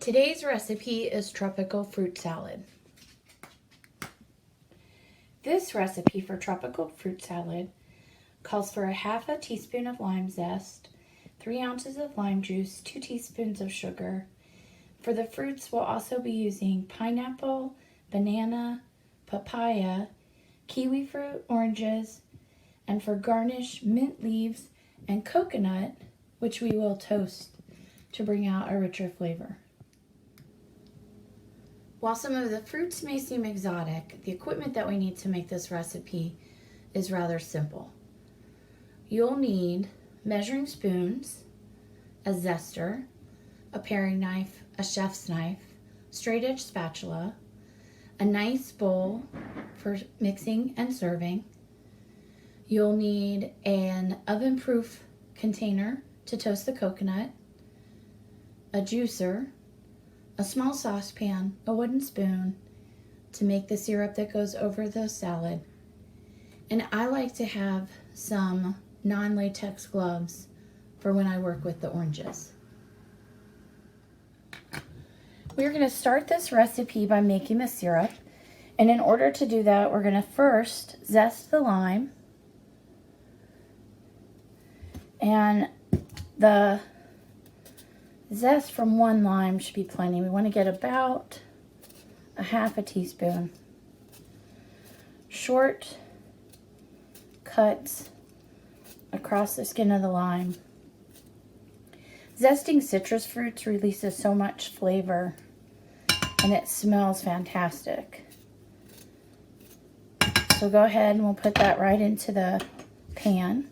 Today's recipe is tropical fruit salad. This recipe for tropical fruit salad calls for a half a teaspoon of lime zest, 3 ounces of lime juice, 2 teaspoons of sugar. For the fruits, we'll also be using pineapple, banana, papaya, kiwi fruit, oranges, and for garnish, mint leaves and coconut, which we will toast to bring out a richer flavor. While some of the fruits may seem exotic, the equipment that we need to make this recipe is rather simple. You'll need measuring spoons, a zester, a paring knife, a chef's knife, straight edge spatula, a nice bowl for mixing and serving. You'll need an oven-proof container to toast the coconut, a juicer, a small saucepan, a wooden spoon to make the syrup that goes over the salad. And I like to have some non-latex gloves for when I work with the oranges. We're going to start this recipe by making the syrup. And in order to do that, we're going to first zest the lime. And the zest from one lime should be plenty. We want to get about a half a teaspoon. Short cuts across the skin of the lime. Zesting citrus fruits releases so much flavor and it smells fantastic. So go ahead and we'll put that right into the pan.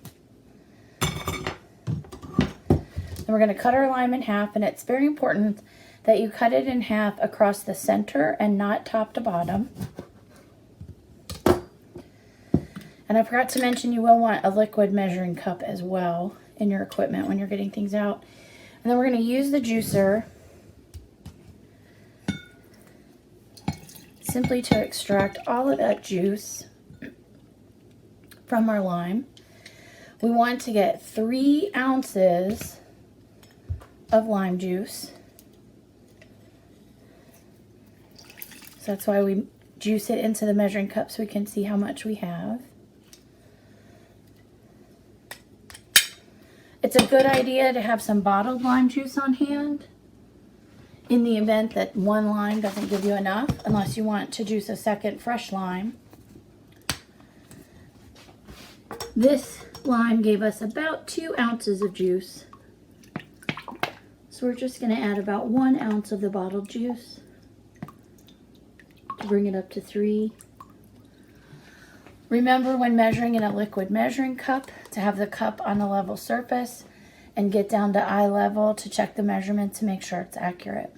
And we're going to cut our lime in half, and it's very important that you cut it in half across the center and not top to bottom. And I forgot to mention you will want a liquid measuring cup as well in your equipment when you're getting things out. And then we're going to use the juicer simply to extract all of that juice from our lime. We want to get 3 ounces of lime juice. So that's why we juice it into the measuring cup so we can see how much we have. It's a good idea to have some bottled lime juice on hand in the event that one lime doesn't give you enough, unless you want to juice a second fresh lime. This lime gave us about 2 ounces of juice. So we're just going to add about 1 ounce of the bottled juice to bring it up to 3. Remember when measuring in a liquid measuring cup to have the cup on a level surface and get down to eye level to check the measurement to make sure it's accurate.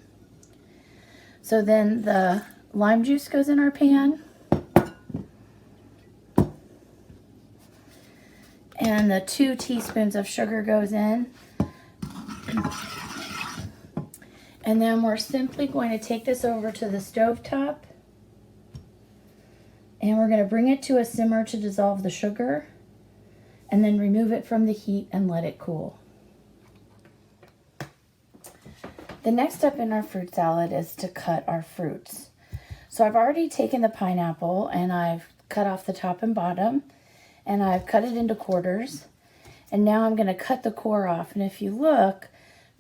So then the lime juice goes in our pan. And the 2 teaspoons of sugar goes in. And then we're simply going to take this over to the stove top. And we're going to bring it to a simmer to dissolve the sugar. And then remove it from the heat and let it cool. The next step in our fruit salad is to cut our fruits. So I've already taken the pineapple and I've cut off the top and bottom. And I've cut it into quarters. And now I'm going to cut the core off. And if you look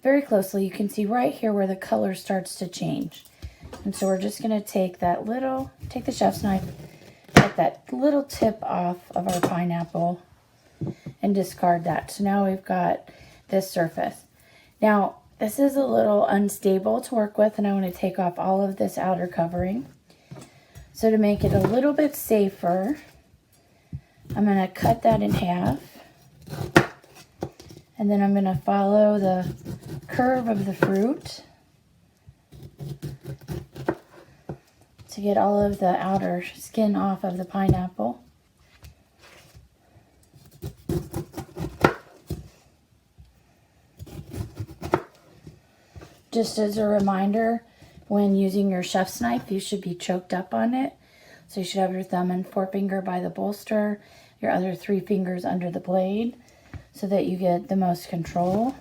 very closely, you can see right here where the color starts to change. And so we're just going to take the chef's knife, cut that little tip off of our pineapple and discard that. So now we've got this surface. Now, this is a little unstable to work with, and I want to take off all of this outer covering. So to make it a little bit safer, I'm going to cut that in half. And then I'm going to follow the curve of the fruit to get all of the outer skin off of the pineapple. Just as a reminder, when using your chef's knife, you should be choked up on it. So you should have your thumb and forefinger by the bolster, your other 3 fingers under the blade, so that you get the most control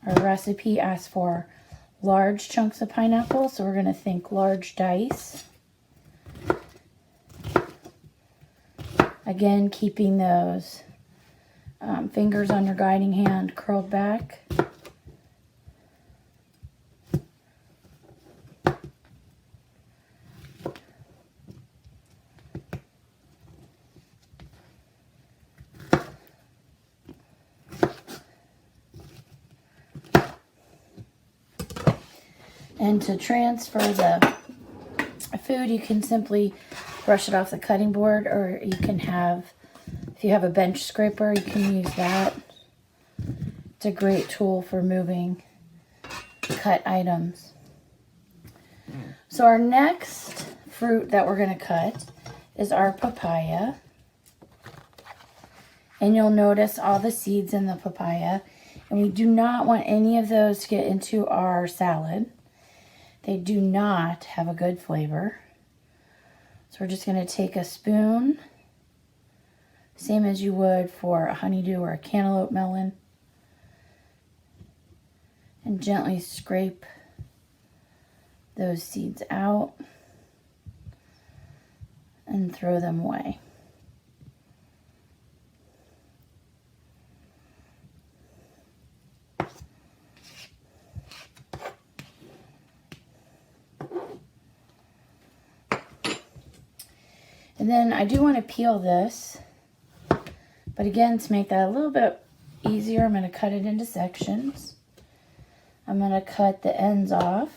Our recipe asks for large chunks of pineapple, so we're going to think large dice. Again, keeping those fingers on your guiding hand curled back. And to transfer the food, you can simply brush it off the cutting board, or you can have, if you have a bench scraper, you can use that. It's a great tool for moving cut items. So our next fruit that we're going to cut is our papaya. And you'll notice all the seeds in the papaya. And we do not want any of those to get into our salad. They do not have a good flavor. So we're just going to take a spoon, same as you would for a honeydew or a cantaloupe melon, and gently scrape those seeds out and throw them away. And then I do want to peel this, but again, to make that a little bit easier, I'm going to cut it into sections. I'm going to cut the ends off,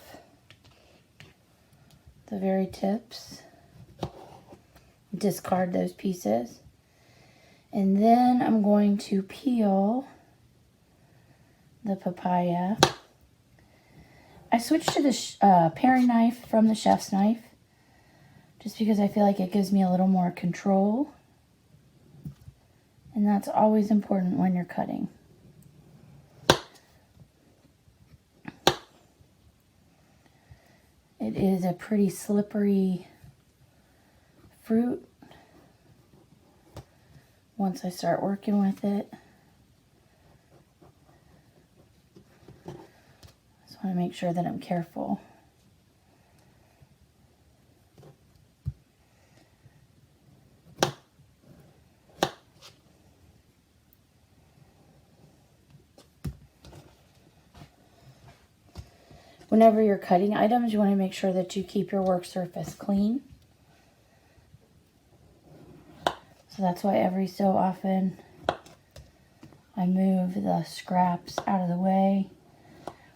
the very tips, discard those pieces, and then I'm going to peel the papaya. I switched to the paring knife from the chef's knife, just because I feel like it gives me a little more control. And that's always important when you're cutting. It is a pretty slippery fruit once I start working with it. Just want to make sure that I'm careful. Whenever you're cutting items, you want to make sure that you keep your work surface clean. So that's why every so often I move the scraps out of the way,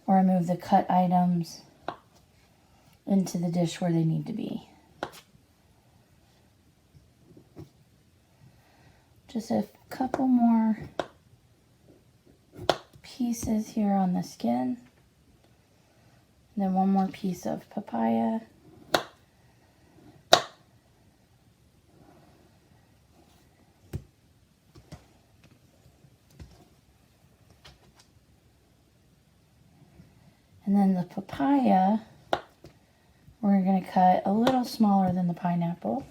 or I move the cut items into the dish where they need to be. Just a couple more pieces here on the skin. And then one more piece of papaya. And then the papaya, we're going to cut a little smaller than the pineapple.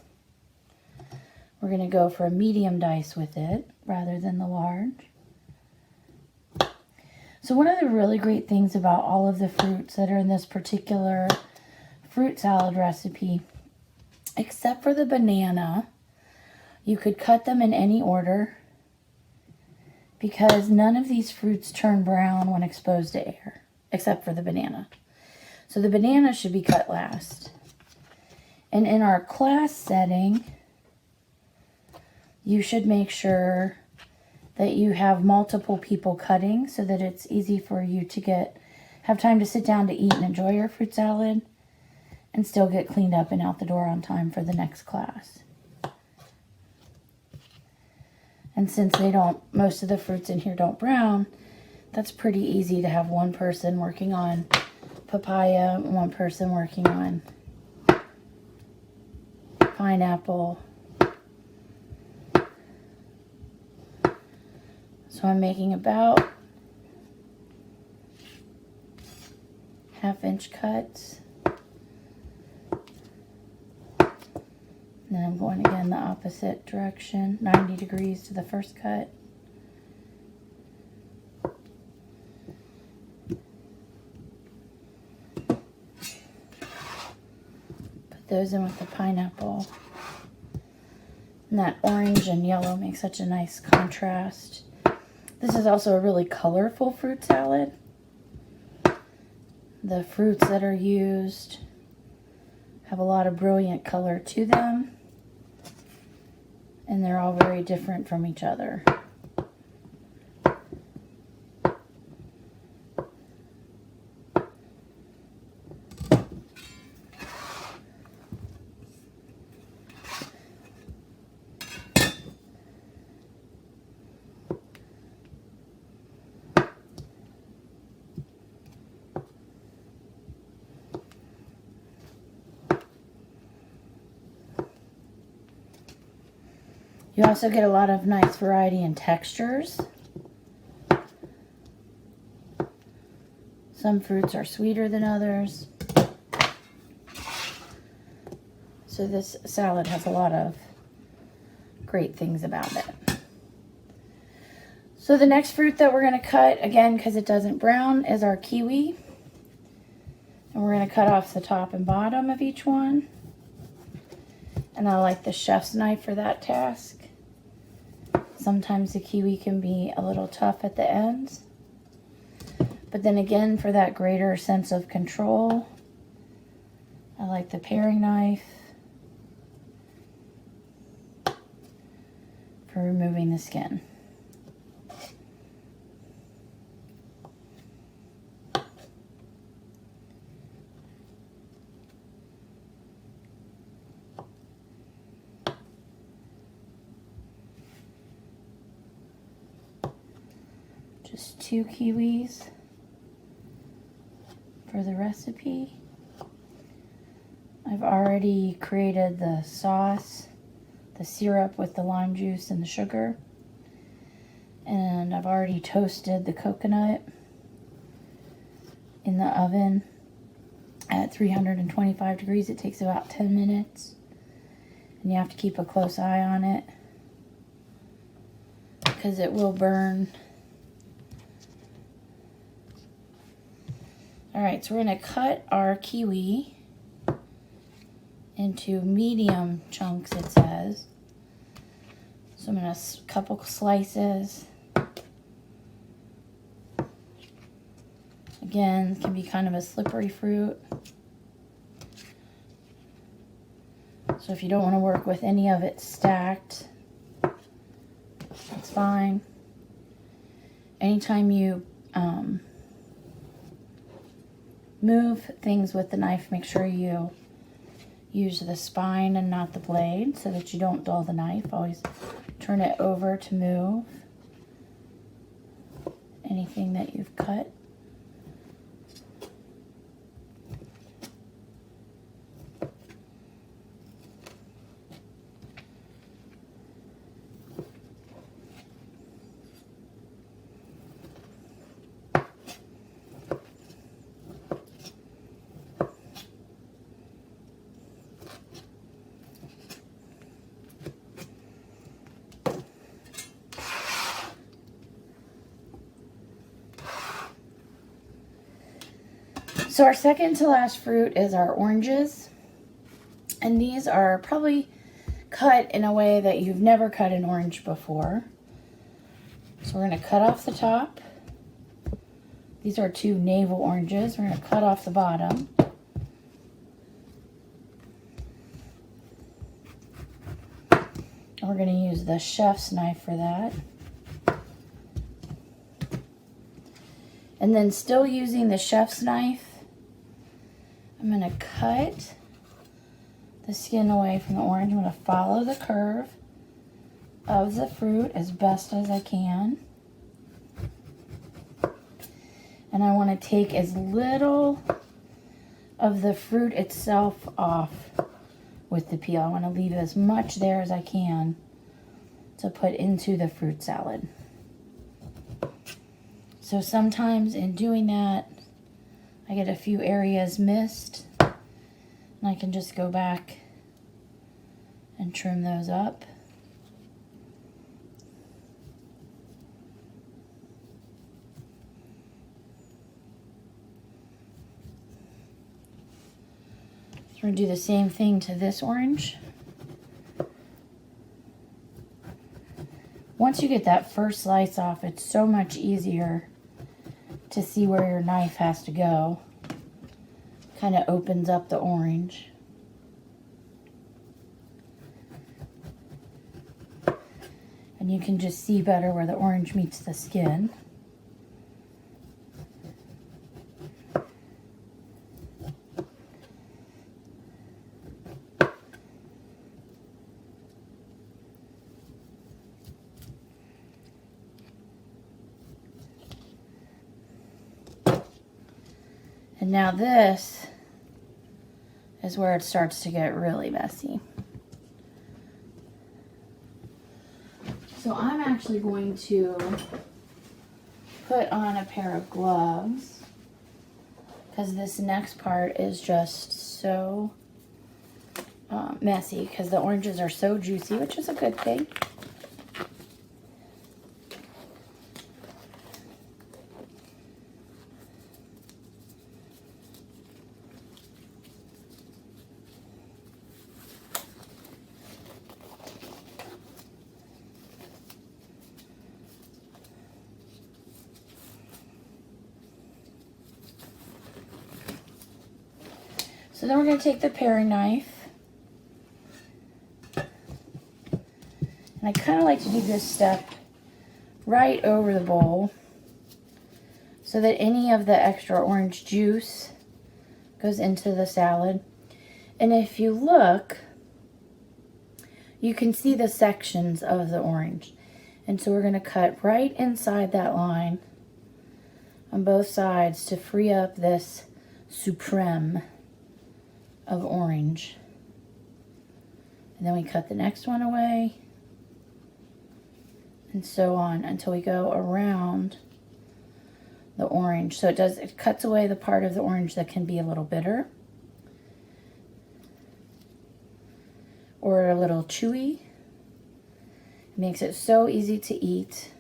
We're going to go for a medium dice with it rather than the large. So one of the really great things about all of the fruits that are in this particular fruit salad recipe, except for the banana, you could cut them in any order because none of these fruits turn brown when exposed to air, except for the banana. So the banana should be cut last. And in our class setting, you should make sure that you have multiple people cutting so that it's easy for you to have time to sit down to eat and enjoy your fruit salad and still get cleaned up and out the door on time for the next class. And since most of the fruits in here don't brown, that's pretty easy to have one person working on papaya, one person working on pineapple. So I'm making about 1/2-inch cuts. And then I'm going again the opposite direction, 90 degrees to the first cut. those in with the pineapple. And that orange and yellow makes such a nice contrast. This is also a really colorful fruit salad. The fruits that are used have a lot of brilliant color to them, and they're all very different from each other. You also get a lot of nice variety in textures. Some fruits are sweeter than others. So this salad has a lot of great things about it. So the next fruit that we're going to cut, again, because it doesn't brown, is our kiwi. And we're going to cut off the top and bottom of each one. And I like the chef's knife for that task. Sometimes the kiwi can be a little tough at the ends. But then again, for that greater sense of control, I like the paring knife for removing the skin. Just 2 kiwis for the recipe. I've already created the sauce, the syrup with the lime juice and the sugar. And I've already toasted the coconut in the oven at 325 degrees. It takes about 10 minutes. And you have to keep a close eye on it because it will burn. Alright, so we're going to cut our kiwi into medium chunks, it says. So I'm going to couple slices. Again, it can be kind of a slippery fruit. So if you don't want to work with any of it stacked, that's fine. Anytime you move things with the knife, make sure you use the spine and not the blade so that you don't dull the knife. Always turn it over to move anything that you've cut. So our second to last fruit is our oranges. And these are probably cut in a way that you've never cut an orange before. So we're going to cut off the top. These are 2 navel oranges. We're going to cut off the bottom. And we're going to use the chef's knife for that. And then still using the chef's knife, I'm going to cut the skin away from the orange. I'm going to follow the curve of the fruit as best as I can. And I want to take as little of the fruit itself off with the peel. I want to leave as much there as I can to put into the fruit salad. So sometimes in doing that, I get a few areas missed, and I can just go back and trim those up. we're going to do the same thing to this orange. Once you get that first slice off, it's so much easier to see where your knife has to go. Kind of opens up the orange. And you can just see better where the orange meets the skin. And now this is where it starts to get really messy. So I'm actually going to put on a pair of gloves because this next part is just so messy because the oranges are so juicy, which is a good thing. So then we're going to take the paring knife, and I kind of like to do this step right over the bowl so that any of the extra orange juice goes into the salad. And if you look, you can see the sections of the orange. And so we're going to cut right inside that line on both sides to free up this supreme of orange. And then we cut the next one away, and so on until we go around the orange. So it cuts away the part of the orange that can be a little bitter or a little chewy. It makes it so easy to eat,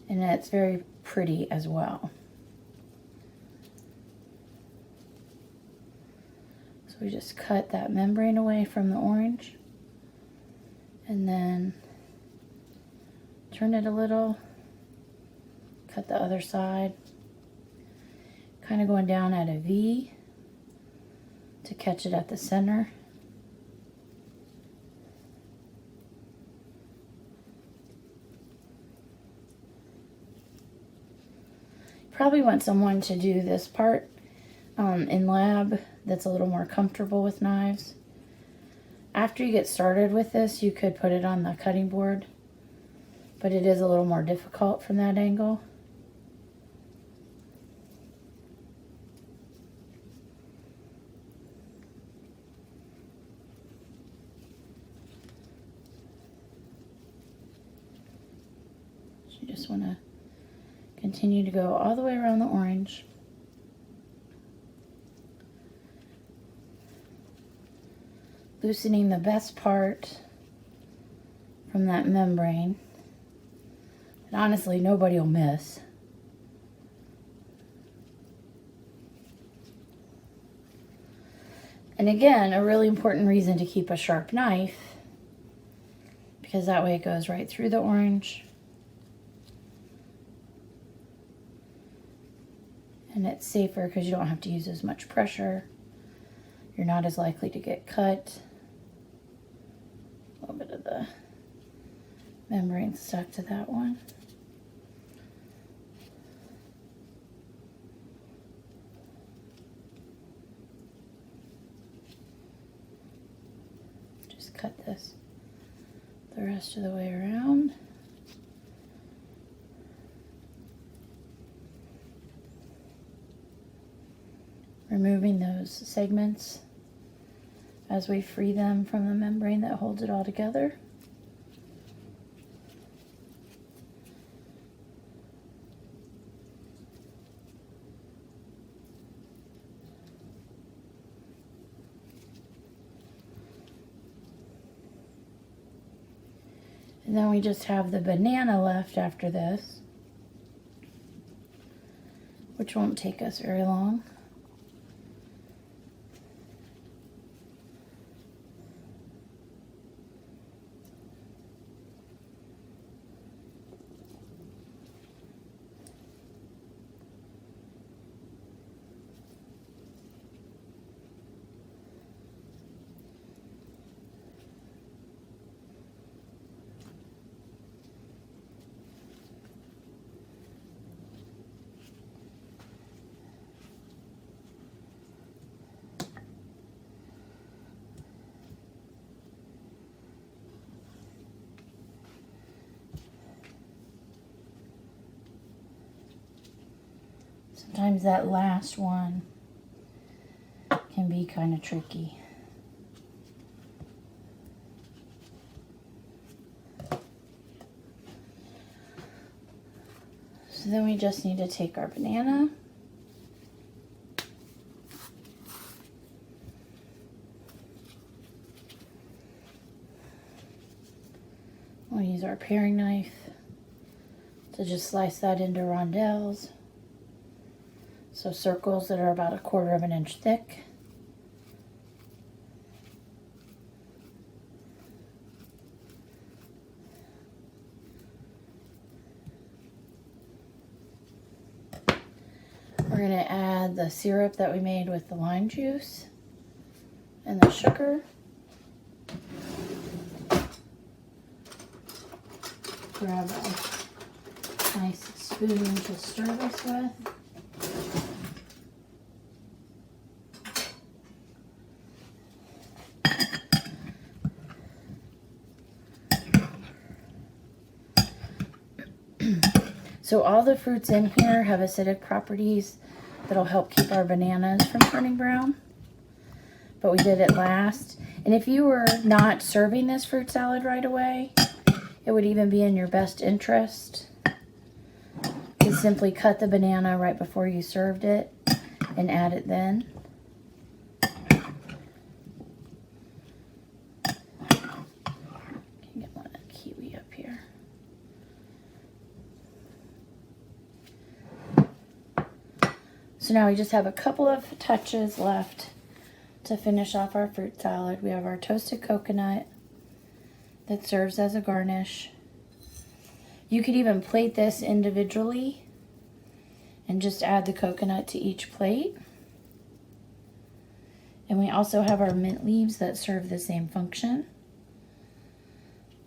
and it's very pretty as well. We just cut that membrane away from the orange and then turn it a little, cut the other side, kind of going down at a V to catch it at the center. Probably want someone to do this part in lab that's a little more comfortable with knives. After you get started with this, you could put it on the cutting board, but it is a little more difficult from that angle. So you just want to continue to go all the way around the orange. Loosening the best part from that membrane. And honestly, nobody will miss. And again, a really important reason to keep a sharp knife, because that way it goes right through the orange. And it's safer because you don't have to use as much pressure. You're not as likely to get cut. A little bit of the membrane stuck to that one. Just cut this the rest of the way around. Removing those segments as we free them from the membrane that holds it all together. And then we just have the banana left after this, which won't take us very long. Sometimes that last one can be kind of tricky. So then we just need to take our banana, we'll use our paring knife to just slice that into rondelles. So circles that are about 1/4 of an inch thick. We're going to add the syrup that we made with the lime juice and the sugar. Grab a nice spoon to stir this with. So all the fruits in here have acidic properties that'll help keep our bananas from turning brown. But we did it last. And if you were not serving this fruit salad right away, it would even be in your best interest to simply cut the banana right before you served it and add it then. Can get one kiwi up here. So now we just have a couple of touches left to finish off our fruit salad. We have our toasted coconut that serves as a garnish. You could even plate this individually and just add the coconut to each plate. And we also have our mint leaves that serve the same function.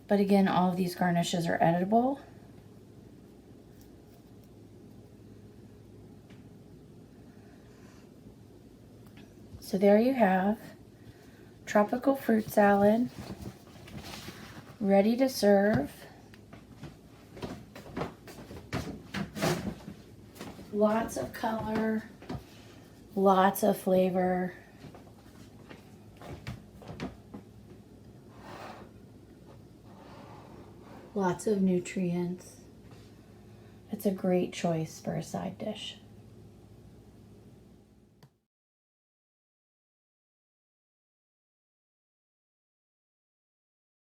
But again, all of these garnishes are editable. So there you have tropical fruit salad, ready to serve. Lots of color, lots of flavor. Lots of nutrients. It's a great choice for a side dish.